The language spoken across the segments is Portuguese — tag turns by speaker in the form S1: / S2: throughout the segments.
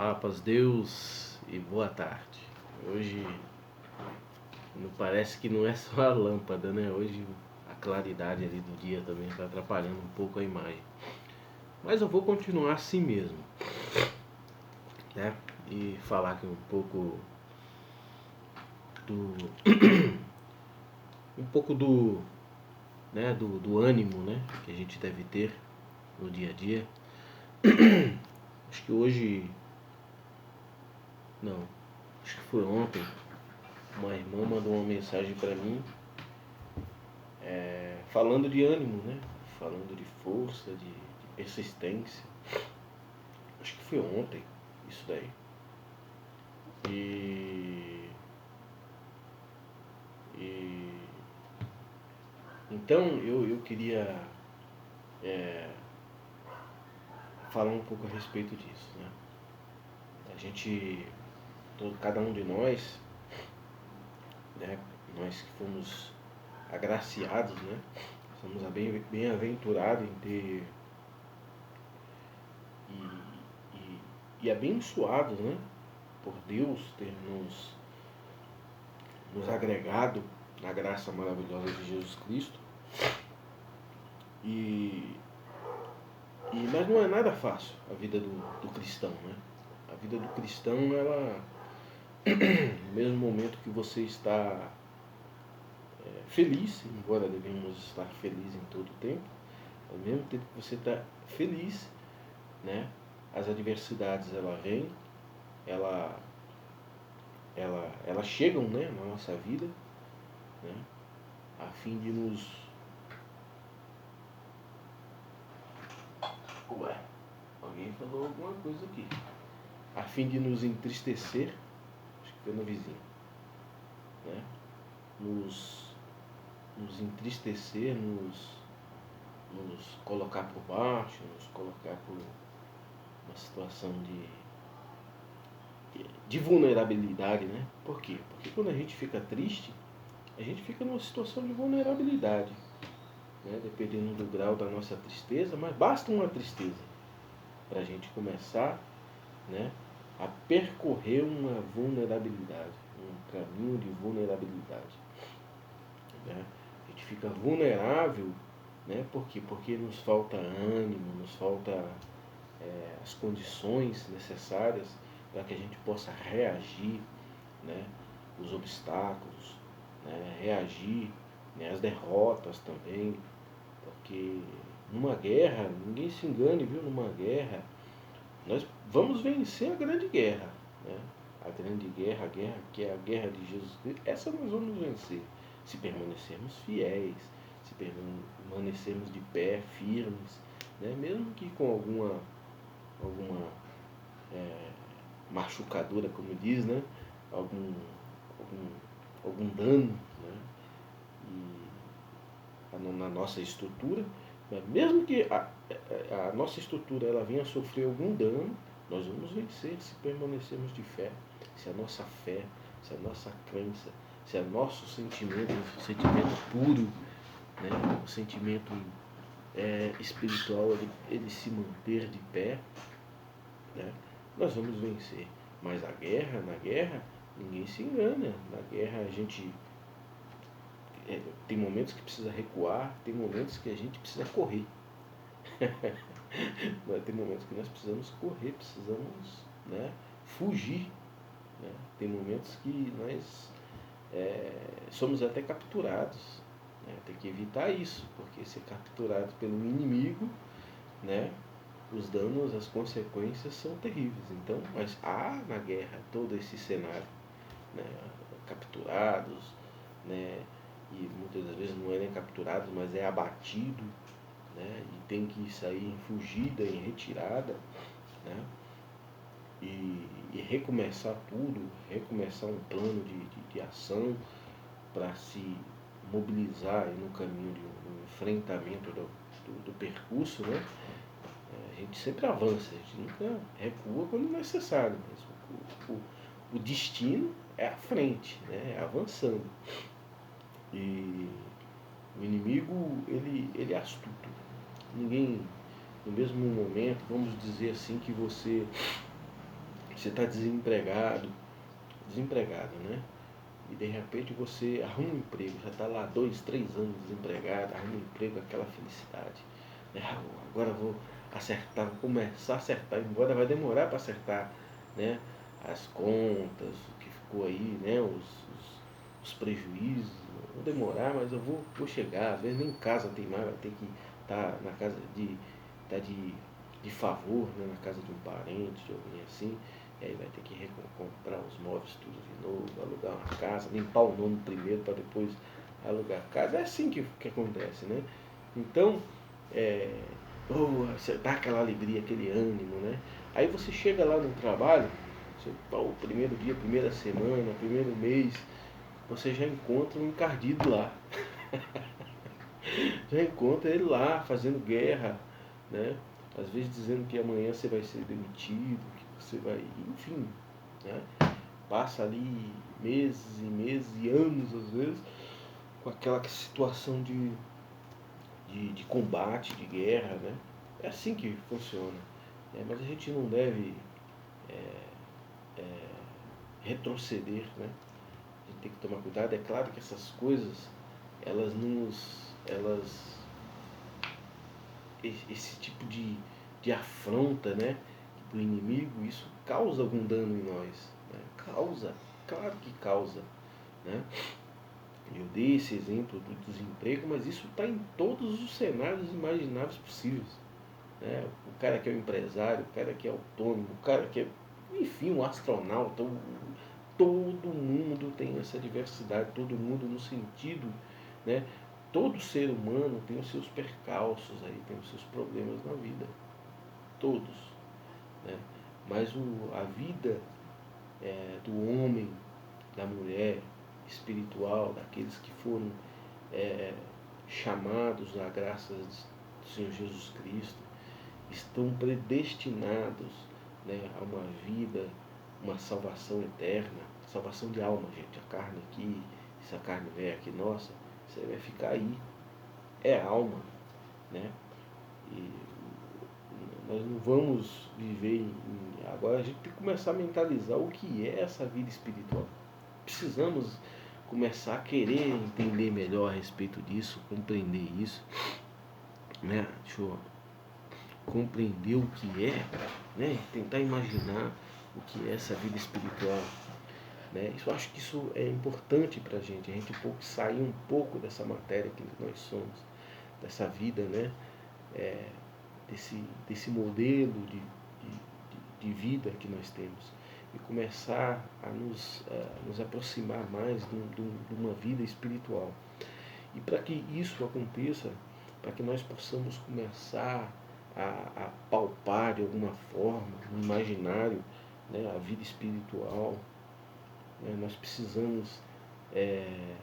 S1: Olá, paz Deus e boa tarde. Hoje não parece que não é só a lâmpada, né? Hoje a claridade ali do dia também está atrapalhando um pouco a imagem. Mas eu vou continuar assim mesmo, né? E falar aqui um pouco do do ânimo, né, que a gente deve ter no dia a dia. Acho que hoje, não, acho que foi ontem, uma irmã mandou uma mensagem para mim, falando de ânimo, né? Falando de força, de persistência. Acho que foi ontem isso daí. E, e então eu queria falar um pouco a respeito disso, né? A gente, cada um de nós, né? Nós que fomos agraciados, né? Somos bem-aventurados em ter e abençoados, né? Por Deus ter nos agregado na graça maravilhosa de Jesus Cristo. Mas não é nada fácil a vida do cristão, né? A vida do cristão, ela, no mesmo momento que você está feliz, embora devemos estar felizes em todo o tempo, ao mesmo tempo que você está feliz, né? As adversidades, ela vêm, elas chegam, né, na nossa vida, né, a fim de nos... Ué, alguém falou alguma coisa aqui. A fim de nos entristecer, acho que foi no vizinho, né? Nos entristecer, nos colocar por baixo, nos colocar por uma situação de vulnerabilidade, né? Por quê? Porque quando a gente fica triste, a gente fica numa situação de vulnerabilidade, né? Dependendo do grau da nossa tristeza, mas basta uma tristeza para a gente começar, né, a percorrer uma vulnerabilidade, um caminho de vulnerabilidade, né? A gente fica vulnerável, né? Por quê? Porque nos falta ânimo, nos falta as condições necessárias para que a gente possa reagir, né, os obstáculos, né, reagir, né, às derrotas também, porque numa guerra, ninguém se engane, viu? Numa guerra, nós vamos vencer a grande guerra, né? A grande guerra, a guerra que é a guerra de Jesus Cristo, essa nós vamos vencer, se permanecermos fiéis, se permanecermos de pé, firmes, né? Mesmo que com alguma machucadura, como diz, né? Algum, algum, algum dano, né? Na nossa estrutura, mas mesmo que a nossa estrutura ela venha a sofrer algum dano, nós vamos vencer se permanecermos de fé, se a nossa fé, se a nossa crença, se o nosso sentimento, o sentimento puro, né? O sentimento espiritual, ele se manter de pé, né? Nós vamos vencer. Mas na guerra, ninguém se engana. Na guerra a gente tem momentos que precisa recuar, tem momentos que a gente precisa correr. Tem momentos que nós precisamos correr, precisamos, né, fugir. Né? Tem momentos que nós somos até capturados. Né? Tem que evitar isso, porque ser capturado pelo inimigo, né, os danos, as consequências são terríveis. Então, mas há na guerra todo esse cenário, né, capturados, né, e muitas das vezes não é nem capturado, mas é abatido, né, e tem que sair em fugida, em retirada, né, e recomeçar tudo, recomeçar um plano de ação para se mobilizar no caminho de um enfrentamento do percurso, né. A gente sempre avança, a gente nunca recua quando necessário, mas o destino é à frente, né, é avançando. E o inimigo, ele é astuto. Ninguém, no mesmo momento, vamos dizer assim, que você Você está desempregado, né? E de repente você arruma um emprego, já está lá 2, 3 anos desempregado, arruma um emprego, aquela felicidade. Né? Agora eu vou acertar, vou começar a acertar, embora vai demorar para acertar, né? As contas, o que ficou aí, né? Os prejuízos, vou demorar, mas eu vou chegar, às vezes nem em casa tem mais, vai ter que estar na casa tá de favor, né? Na casa de um parente, de alguém assim. E aí vai ter que comprar os móveis tudo de novo, alugar uma casa, limpar o nome primeiro para depois alugar a casa. É assim que acontece, né? Então, é, você dá aquela alegria, aquele ânimo, né? Aí você chega lá no trabalho, o primeiro dia, primeira semana, primeiro mês, você já encontra um encardido lá. Já encontra ele lá fazendo guerra, né? Às vezes dizendo que amanhã você vai ser demitido, que você vai, enfim, né? Passa ali meses e meses e anos às vezes com aquela situação de combate, de guerra, né? É assim que funciona. Mas a gente não deve retroceder, né? A gente tem que tomar cuidado. É claro que essas coisas, esse tipo de afronta, né, do inimigo, isso causa algum dano em nós, né? Causa, claro que causa, né? Eu dei esse exemplo do desemprego, mas isso está em todos os cenários imagináveis possíveis, né? O cara que é um empresário, o cara que é autônomo, o cara que é, enfim, um astronauta, todo mundo tem essa diversidade, todo mundo no sentido, né? Todo ser humano tem os seus percalços aí, tem os seus problemas na vida, todos, né? Mas a vida do homem, da mulher espiritual, daqueles que foram é, chamados à graça do Senhor Jesus Cristo, estão predestinados, né, a uma vida, uma salvação eterna, salvação de alma, gente. A carne aqui, essa carne velha aqui nossa, você vai ficar aí. É alma, né? E nós não vamos viver agora a gente tem que começar a mentalizar o que é essa vida espiritual. Precisamos começar a querer entender melhor a respeito disso, compreender isso, né? Deixa eu compreender o que é, né? Tentar imaginar o que é essa vida espiritual, né? Isso, eu acho que isso é importante para a gente sair um pouco dessa matéria que nós somos, dessa vida, né? É, desse modelo de vida que nós temos e começar a nos aproximar mais de uma vida espiritual. E para que isso aconteça, para que nós possamos começar a palpar de alguma forma, no imaginário, né, a vida espiritual, né, nós precisamos é,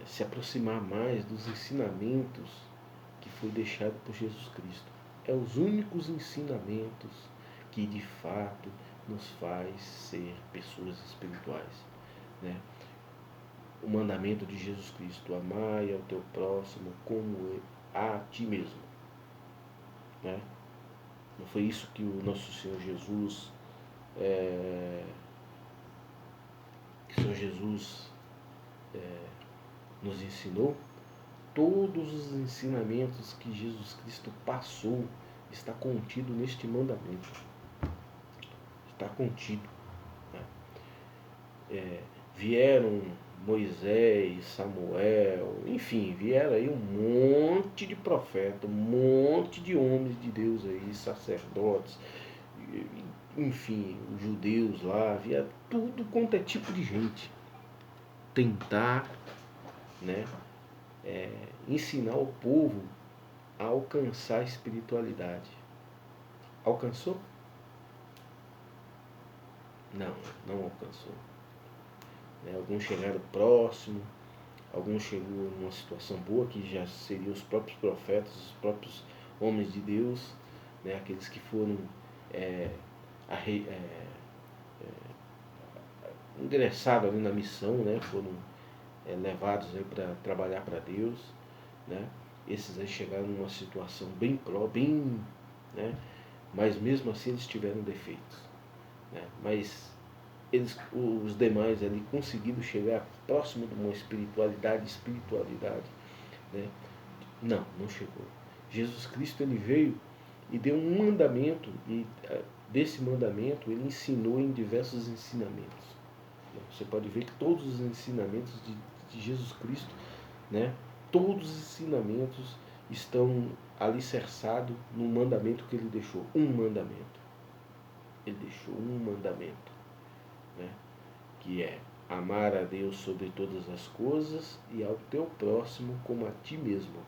S1: se aproximar mais dos ensinamentos que foi deixado por Jesus Cristo. É os únicos ensinamentos que de fato nos faz ser pessoas espirituais, né? O mandamento de Jesus Cristo: amai ao teu próximo como a ti mesmo, né? Não foi isso que o nosso Senhor Jesus, que o Senhor Jesus nos ensinou? Todos os ensinamentos que Jesus Cristo passou está contido neste mandamento. Está contido, né? Vieram Moisés, Samuel, enfim, vieram aí um monte de profetas, um monte de homens de Deus aí, sacerdotes, enfim, os judeus lá, havia tudo quanto é tipo de gente. Tentar, né, ensinar o povo a alcançar a espiritualidade. Alcançou? Não, não alcançou. Alguns chegaram próximo, alguns chegou numa situação boa, que já seriam os próprios profetas, os próprios homens de Deus, né? Aqueles que foram é, ingressados ali na missão, né? Foram levados para trabalhar para Deus, né? Esses aí chegaram numa situação bem, né? Mas mesmo assim eles tiveram defeitos. né? Mas os demais ali conseguiram chegar próximo de uma espiritualidade, né? Não chegou. Jesus Cristo ele veio e deu um mandamento, e desse mandamento ele ensinou em diversos ensinamentos. Você pode ver que todos os ensinamentos de Jesus Cristo, né, todos os ensinamentos estão alicerçados no mandamento que ele deixou. Um mandamento. Ele deixou um mandamento, né, que é amar a Deus sobre todas as coisas e ao teu próximo como a ti mesmo.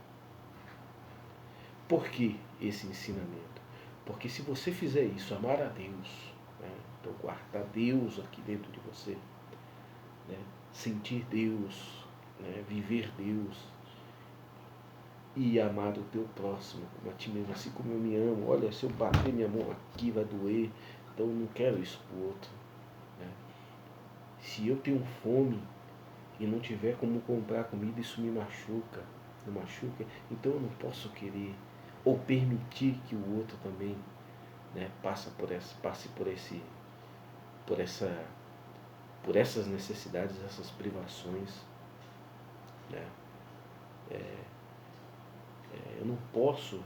S1: Por que esse ensinamento? Porque se você fizer isso, amar a Deus, né, então guardar Deus aqui dentro de você, né, sentir Deus, né, viver Deus e amar o teu próximo como a ti mesmo, assim como eu me amo. Olha, se eu bater minha mão aqui vai doer, então eu não quero isso para o outro, né? Se eu tenho fome e não tiver como comprar comida, isso me machuca, então eu não posso querer ou permitir que o outro também, né, passe por essas necessidades, essas privações, né? Eu não posso,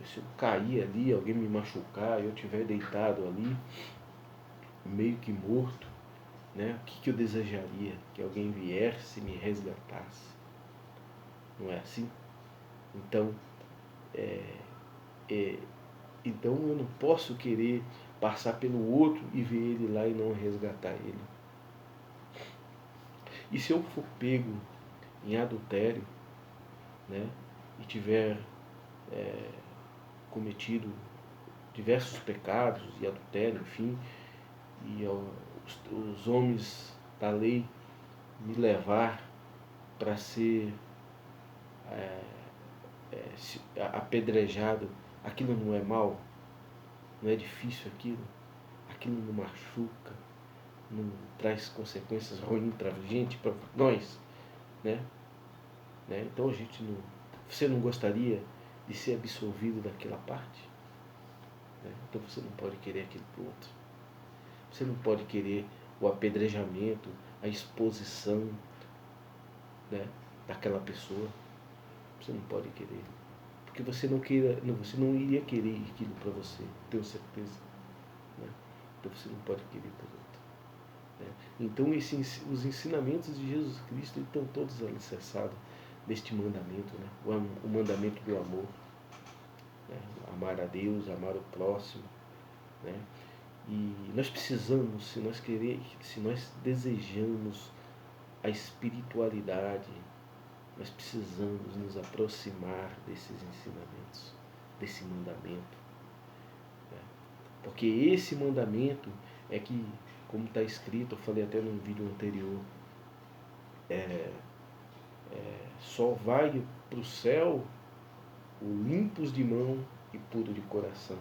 S1: se eu cair ali, alguém me machucar, eu estiver deitado ali, meio que morto, né? O que eu desejaria? Que alguém viesse e me resgatasse. Não é assim? Então, então eu não posso querer passar pelo outro e ver ele lá e não resgatar ele. E se eu for pego em adultério, né, e tiver cometido diversos pecados e adultério, enfim, e os homens da lei me levar para ser apedrejado, aquilo não é mal? Não é difícil aquilo? Aquilo não machuca? Não traz consequências ruins para a gente, para nós, né? Então a gente não... Você não gostaria de ser absolvido daquela parte? Né? Então você não pode querer aquilo para o outro. Você não pode querer o apedrejamento, a exposição, né, daquela pessoa. Você não pode querer. Porque você não iria querer aquilo para você, tenho certeza. Né? Então você não pode querer para o outro. Né? Então os ensinamentos de Jesus Cristo estão todos alicerçados neste mandamento, né? O mandamento do amor. Né? Amar a Deus, amar o próximo. Né? E nós precisamos, se nós desejamos a espiritualidade, nós precisamos nos aproximar desses ensinamentos, desse mandamento. Né? Porque esse mandamento é que, como está escrito, eu falei até no vídeo anterior, só vai para o céu o limpos de mão e puro de coração.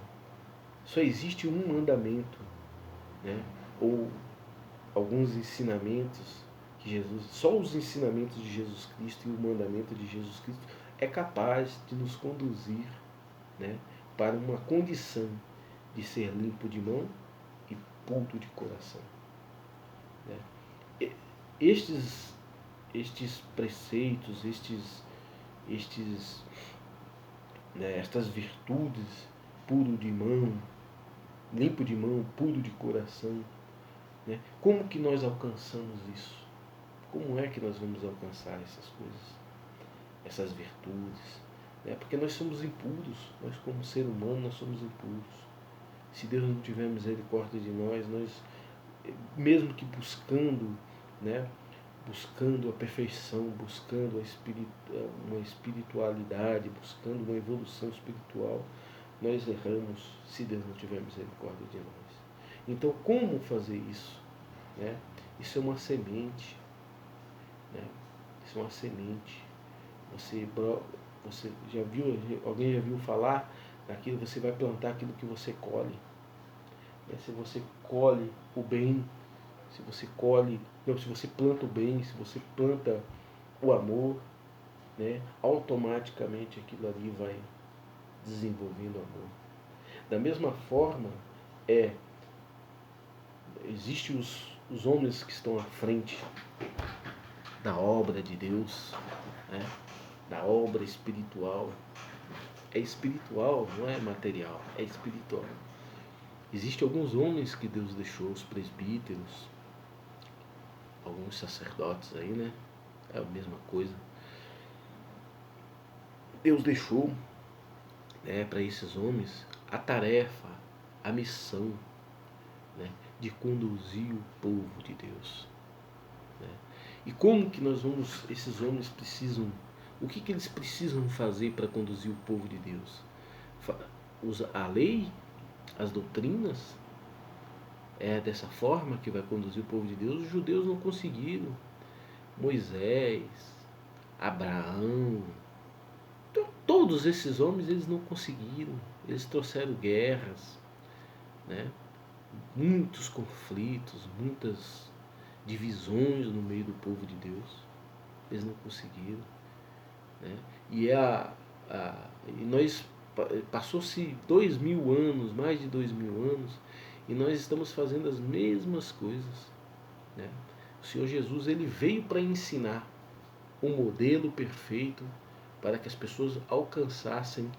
S1: Só existe um mandamento, né? Ou alguns ensinamentos que Jesus, só os ensinamentos de Jesus Cristo e o mandamento de Jesus Cristo é capaz de nos conduzir, né, para uma condição de ser limpo de mão e puro de coração. Né? Estes preceitos, estas virtudes, puro de mão, limpo de mão, puro de coração, né? Como que nós alcançamos isso? Como é que nós vamos alcançar essas coisas, essas virtudes? Né? Porque nós somos impuros, nós como ser humano nós somos impuros. Se Deus não tiver misericórdia de nós, mesmo que buscando, né, buscando a perfeição, buscando uma espiritualidade, buscando uma evolução espiritual, nós erramos se Deus não tiver misericórdia de nós. Então, como fazer isso? Né? Isso é uma semente. Né? Isso é uma semente. Você já viu, alguém já viu falar daquilo, você vai plantar aquilo que você colhe. Né? Se você colhe o bem, se você planta o bem, se você planta o amor, né? Automaticamente aquilo ali vai desenvolvendo amor. Da mesma forma, Existem os homens que estão à frente da obra de Deus, né? Da obra espiritual. É espiritual, não é material, é espiritual. Existem alguns homens que Deus deixou, os presbíteros, alguns sacerdotes aí, né? É a mesma coisa. Deus deixou, né, para esses homens a tarefa, a missão, né, de conduzir o povo de Deus, né? E como que esses homens precisam, o que eles precisam fazer para conduzir o povo de Deus? Usa a lei, as doutrinas, é dessa forma que vai conduzir o povo de Deus. Os judeus não conseguiram. Moisés, Abraão, todos esses homens, eles não conseguiram. Eles trouxeram guerras, né? Muitos conflitos, muitas divisões no meio do povo de Deus. Eles não conseguiram, né? E nós passou-se 2000 anos, mais de 2000 anos, e nós estamos fazendo as mesmas coisas, né? O Senhor Jesus, ele veio para ensinar um modelo perfeito para que as pessoas alcançassem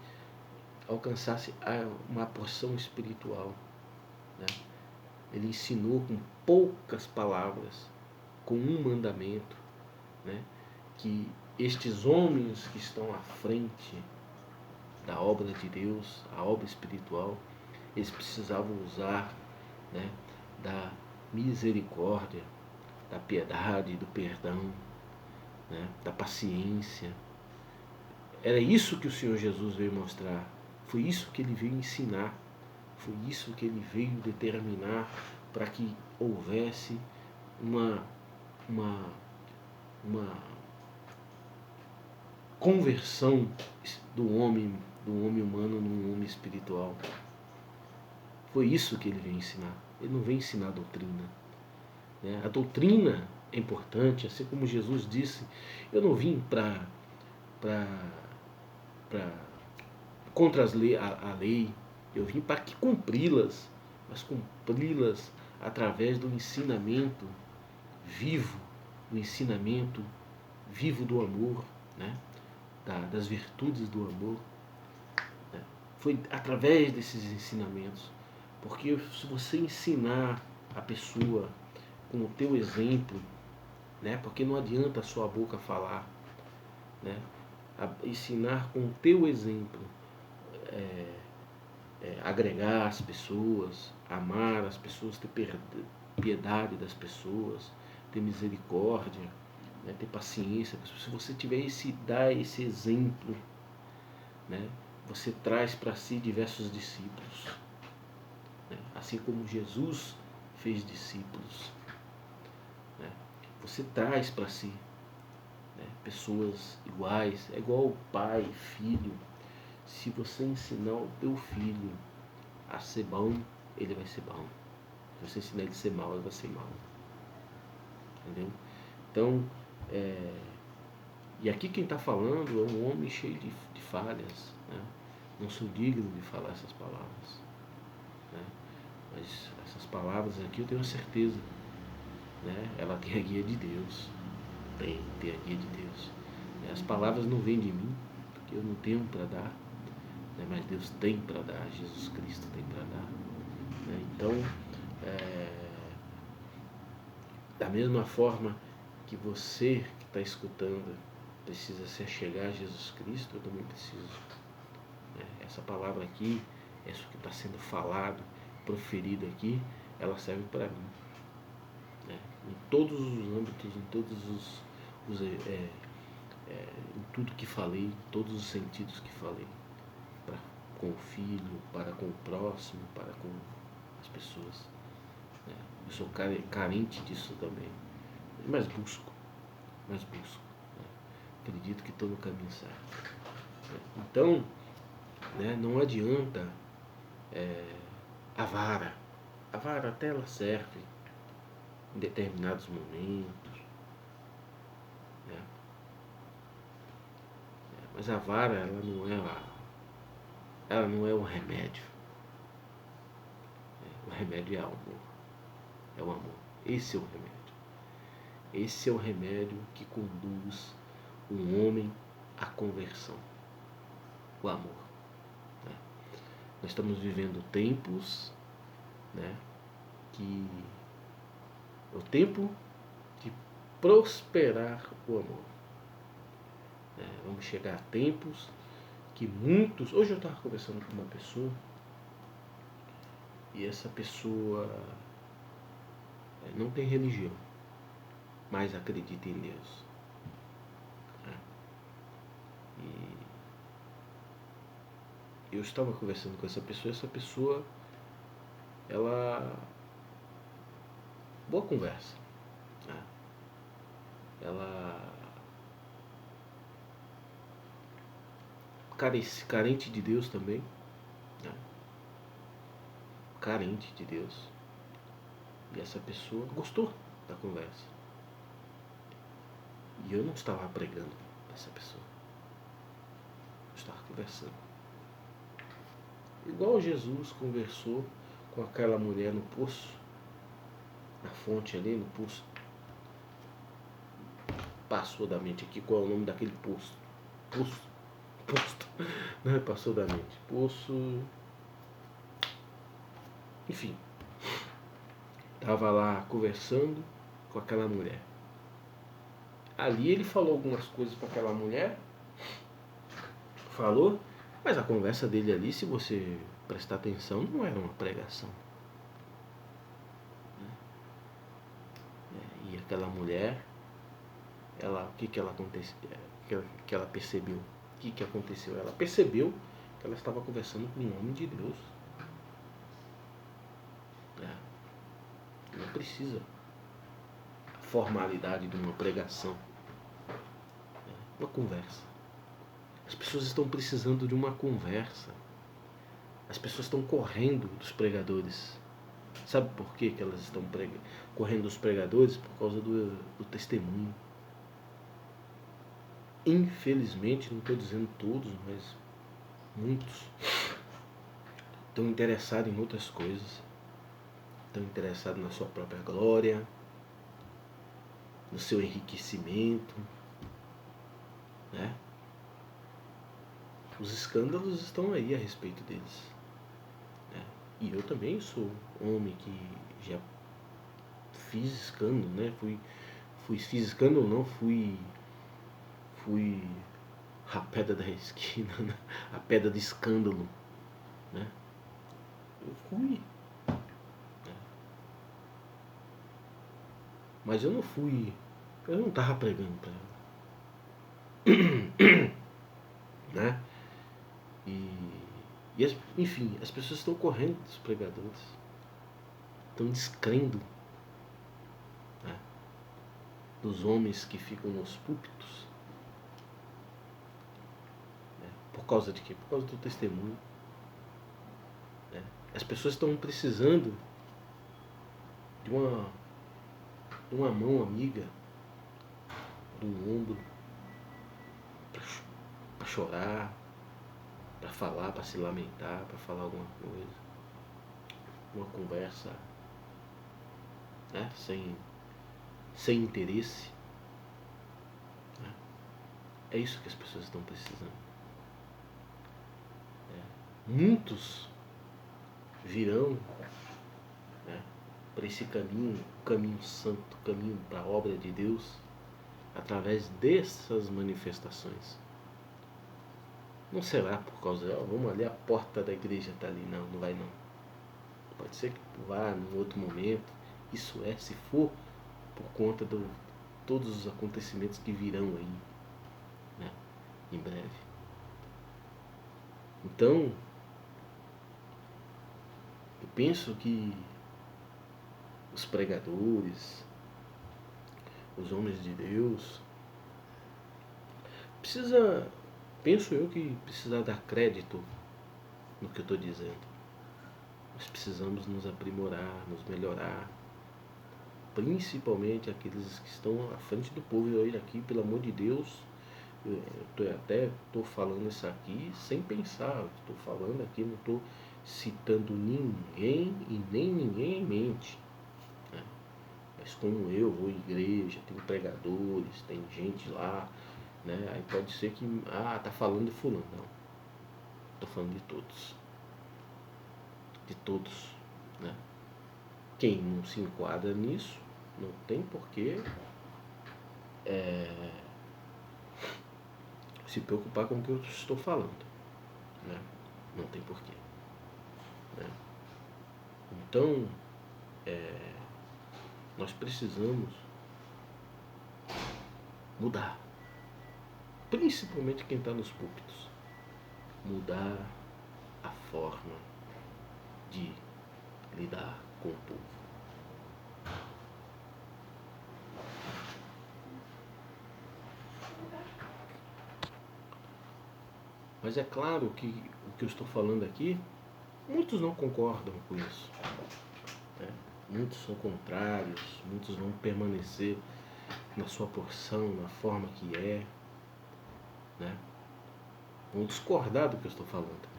S1: uma porção espiritual, né? Ele ensinou com poucas palavras, com um mandamento, né? Que estes homens que estão à frente da obra de Deus, a obra espiritual, eles precisavam usar, né, da misericórdia, da piedade, do perdão, né, da paciência. Era isso que o Senhor Jesus veio mostrar. Foi isso que ele veio ensinar. Foi isso que ele veio determinar para que houvesse uma conversão do homem humano num homem espiritual. Foi isso que ele veio ensinar. Ele não veio ensinar a doutrina, né? A doutrina é importante, assim como Jesus disse, eu não vim para contra a lei, eu vim para que cumpri-las, mas cumpri-las através do ensinamento vivo, do ensinamento vivo do amor, né? Das virtudes do amor, né? Foi através desses ensinamentos, porque se você ensinar a pessoa com o teu exemplo, né? Porque não adianta a sua boca falar, né? Ensinar com o teu exemplo, agregar as pessoas, amar as pessoas, ter piedade das pessoas, ter misericórdia, né? Ter paciência. Se você tiver dar esse exemplo, né? Você traz para si diversos discípulos, né? Assim como Jesus fez discípulos, né? Você traz para si, né, pessoas iguais, é igual pai, filho. Se você ensinar o teu filho a ser bom, ele vai ser bom. Se você ensinar ele a ser mal, ele vai ser mal. Entendeu? Então, e aqui quem está falando é um homem cheio de falhas, né? Não sou digno de falar essas palavras, né? Mas essas palavras aqui eu tenho certeza, né? Ela tem a guia de Deus. Tem a guia de Deus. As palavras não vêm de mim, porque eu não tenho para dar, né? Mas Deus tem para dar, Jesus Cristo tem para dar, né? Então, da mesma forma que você que está escutando precisa se achegar a Jesus Cristo, eu também preciso, né? Essa palavra aqui, isso que está sendo falado, proferido aqui, ela serve para mim, né? Em todos os âmbitos, em todos em tudo que falei, em todos os sentidos que falei, com o filho, para com o próximo, para com as pessoas, né? Eu sou carente disso também, mas busco, né? Acredito que estou no caminho certo, né? Então, né, não adianta a vara até ela serve em determinados momentos, né? Mas a vara ela não é o remédio, né? O remédio é amor. É o amor. Esse é o remédio. Esse é o remédio que conduz um homem à conversão. O amor. Né? Nós estamos vivendo tempos, né, que é o tempo de prosperar o amor. Vamos chegar a tempos que muitos... Hoje eu estava conversando com uma pessoa e essa pessoa não tem religião, mas acredita em Deus. E eu estava conversando com essa pessoa, ela... Boa conversa. Ela... carente de Deus também. Carente de Deus. E essa pessoa gostou da conversa. E eu não estava pregando para essa pessoa. Eu estava conversando. Igual Jesus conversou com aquela mulher no poço, na fonte ali, no poço. Passou da mente aqui qual é o nome daquele poço. Poço. Não é passou da mente. Poço. Enfim. Estava lá conversando com aquela mulher. Ali ele falou algumas coisas para aquela mulher. Falou. Mas a conversa dele ali, se você prestar atenção, não era uma pregação. E aquela mulher, o que ela aconteceu? Que ela percebeu? O que aconteceu? Ela percebeu que ela estava conversando com um homem de Deus. Não precisa a formalidade de uma pregação. Uma conversa. As pessoas estão precisando de uma conversa. As pessoas estão correndo dos pregadores. Sabe por que elas estão correndo dos pregadores? Por causa do testemunho. Infelizmente, não estou dizendo todos, mas muitos estão interessados em outras coisas. Estão interessados na sua própria glória, no seu enriquecimento, né? Os escândalos estão aí a respeito deles, né? E eu também sou homem que já fiz escândalo, né? Fiz escândalo, não, fui a pedra da esquina, né? A pedra de escândalo, né? Eu fui. Mas eu não estava pregando para ela. Né? Enfim, as pessoas estão correndo dos pregadores. Estão descrendo, né, dos homens que ficam nos púlpitos. Né? Por causa de quê? Por causa do testemunho. Né? As pessoas estão precisando de uma mão amiga, de um ombro, para chorar, para falar, para se lamentar, para falar alguma coisa. Uma conversa, né, sem interesse. Né? É isso que as pessoas estão precisando. Muitos virão, né, para esse caminho, o caminho santo, o caminho para a obra de Deus, através dessas manifestações. Não será por causa de, vamos ali, a porta da igreja está ali. Não, não vai não. Pode ser que vá num outro momento. Isso é, se for por conta de todos os acontecimentos que virão aí, né, em breve. Então, eu penso que os pregadores, os homens de Deus, penso eu que precisa dar crédito no que eu estou dizendo. Nós precisamos nos aprimorar, nos melhorar, principalmente aqueles que estão à frente do povo. Eu aqui, pelo amor de Deus, eu até estou falando isso aqui sem pensar. Estou falando aqui, não estou citando ninguém e nem ninguém em mente. Né? mas como eu vou à igreja, tem pregadores, tem gente lá, né? Aí pode ser que, tá falando de fulano. Não, estou falando de todos. De todos, né? Quem não se enquadra nisso, não tem porquê se preocupar com o que eu estou falando, né? Não tem porquê, né? Então, nós precisamos mudar, principalmente quem está nos púlpitos, mudar a forma de lidar com o povo. Mas é claro que o que eu estou falando aqui, muitos não concordam com isso, né? Muitos são contrários, muitos vão permanecer na sua porção, na forma que é, né? Vão discordar do que eu estou falando.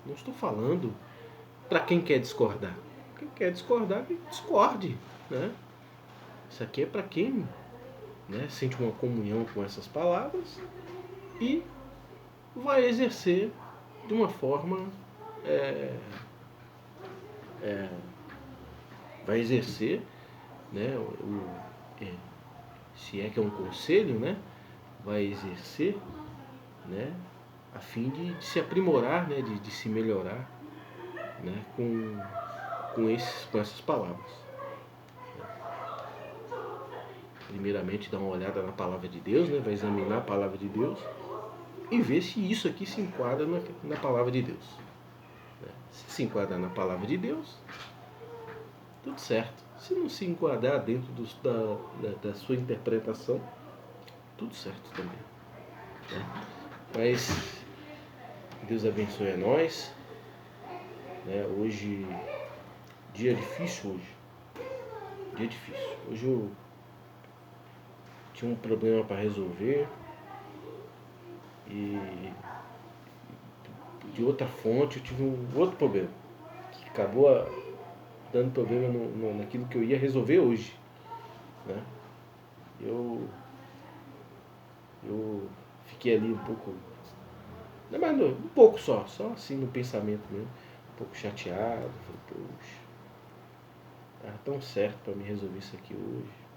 S1: Não estou falando para quem quer discordar. Quem quer discordar, que discorde, né? Isso aqui é para quem, né, sente uma comunhão com essas palavras e vai exercer de uma forma, vai exercer, né, se é que é um conselho, né, vai exercer, né, a fim de se aprimorar, né, de se melhorar, né, com essas palavras. Primeiramente, dar uma olhada na palavra de Deus, né, vai examinar a palavra de Deus e ver se isso aqui se enquadra na palavra de Deus. Se enquadrar na palavra de Deus, tudo certo. Se não se enquadrar dentro da sua interpretação, tudo certo também, né? Mas Deus abençoe a nós, né? Hoje, dia difícil hoje. Dia difícil. Hoje eu tinha um problema para resolver e de outra fonte eu tive um outro problema que acabou dando problema naquilo que eu ia resolver hoje, né? Eu fiquei ali um pouco, não, mas um pouco só assim no pensamento mesmo, um pouco chateado. Falei, poxa, estava tão certo para me resolver isso aqui hoje.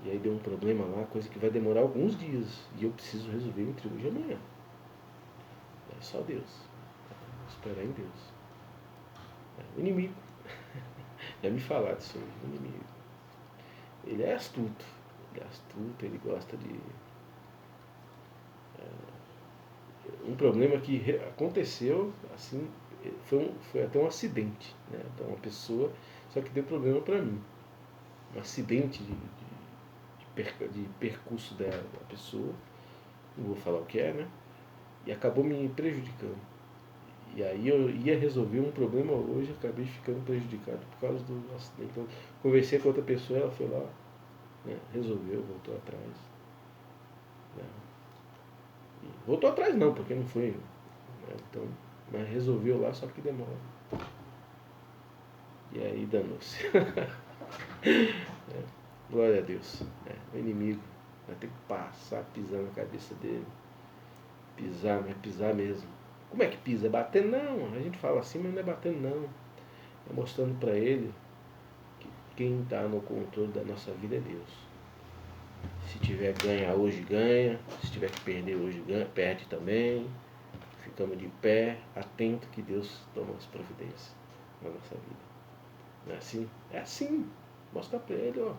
S1: E aí deu um problema lá, coisa que vai demorar alguns dias. E eu preciso resolver entre hoje e amanhã. É só Deus. Esperar em Deus. O inimigo. Já me falaram disso hoje, o inimigo. Ele é astuto. Ele gosta de... Um problema que aconteceu, assim, foi até um acidente, né? Então uma pessoa, só que deu problema para mim. Um acidente de percurso da pessoa, não vou falar o que é, né? E acabou me prejudicando. E aí eu ia resolver um problema hoje, acabei ficando prejudicado por causa do acidente. Então, conversei com outra pessoa, ela foi lá, né, resolveu, voltou atrás. Né? Voltou atrás não, porque não foi. Né, então, mas resolveu lá, só que demora. E aí danou-se. Glória a Deus. O inimigo vai ter que passar, pisar na cabeça dele. Pisar, mas pisar mesmo. Como é que pisa? É batendo? Não, a gente fala assim, mas não é batendo não. É mostrando para ele que quem está no controle da nossa vida é Deus. Se tiver que ganhar hoje, ganha. Se tiver que perder hoje, ganha, perde também. Ficamos de pé, atento que Deus toma as providências na nossa vida. Não é assim? É assim. Mostrar para ele, ó.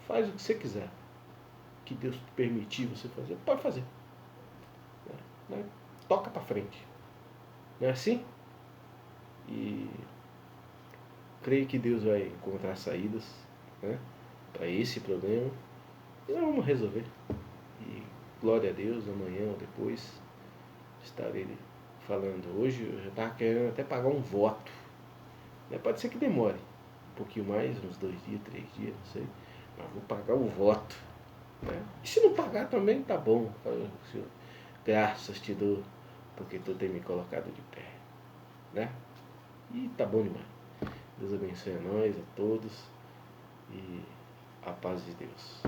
S1: Faz o que você quiser. Que Deus permitir você fazer, pode fazer. Né? Toca para frente. Não é assim? E creio que Deus vai encontrar saídas, né, para esse problema. E nós vamos resolver. E glória a Deus, amanhã ou depois estarei falando. Hoje eu já estava querendo até pagar um voto. Né? Pode ser que demore um pouquinho mais, uns 2 dias, 3 dias, não sei. Mas vou pagar o voto. Né? E se não pagar também, tá bom. Senhor, graças te dou, porque tu tem me colocado de pé. Né? E tá bom demais. Deus abençoe a nós, a todos, e a paz de Deus.